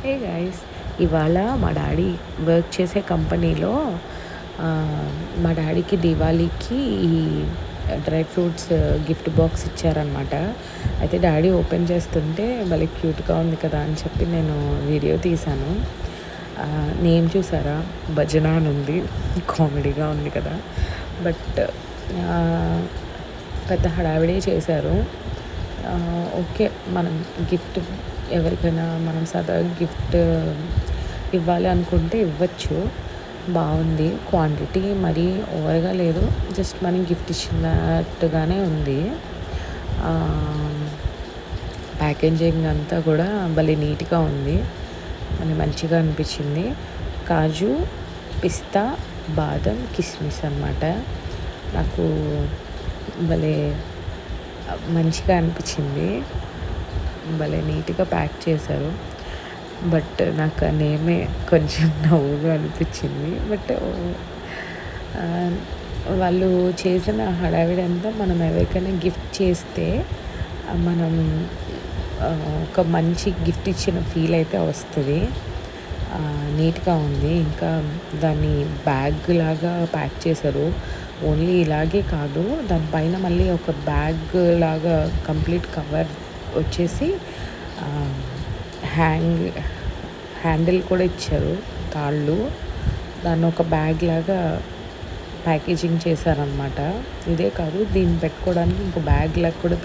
Hey guys, ఇవాళ మా daddy work చేసే కంపెనీలో మా డాడీకి దివాళీకి ఈ డ్రై ఫ్రూట్స్ గిఫ్ట్ బాక్స్ ఇచ్చారనమాట. అయితే డాడీ ఓపెన్ చేస్తుంటే భలే క్యూట్గా ఉంది కదా అని చెప్పి నేను వీడియో తీశాను. నేమ్ చూసారా, భజన అని ఉంది. కామెడీగా ఉంది కదా. బట్ పెద్ద హడావిడి చేశారు. ఓకే, మనం గిఫ్ట్ ఎవరికైనా మనం సరదాగా గిఫ్ట్ ఇవ్వాలి అనుకుంటే ఇవ్వచ్చు. బాగుంది, క్వాంటిటీ మరీ ఓవర్గా లేదు, జస్ట్ మనం గిఫ్ట్ ఇచ్చినట్టుగానే ఉంది. ప్యాకేజింగ్ అంతా కూడా భలే నీట్గా ఉంది, మనకి మంచిగా అనిపించింది. కాజు, పిస్తా, బాదం, కిస్మిస్ అన్నమాట. నాకు భలే మంచిగా అనిపించింది, భలే నీట్గా ప్యాక్ చేశారు. బట్ నాకు ఆ నేమే కొంచెం నవ్వుగా అనిపించింది. బట్ వాళ్ళు చేసిన హడావిడి అంతా మనం ఎవరికైనా గిఫ్ట్ చేస్తే మనం ఒక మంచి గిఫ్ట్ ఇచ్చిన ఫీల్ అయితే వస్తుంది. నీట్గా ఉంది. ఇంకా దాన్ని బ్యాగ్ లాగా ప్యాక్ చేశారు. ఓన్లీ ఇలాగే కాదు, దానిపైన మళ్ళీ ఒక బ్యాగ్ లాగా కంప్లీట్ కవర్ వచ్చేసి హ్యాండిల్ కూడా ఇచ్చారు, తాళ్ళు. దాన్ని ఒక బ్యాగ్ లాగా ప్యాకేజింగ్ చేశారనమాట. ఇదే కాదు, దీన్ని పెట్టుకోవడానికి ఇంకో బ్యాగ్ లాగా కూడా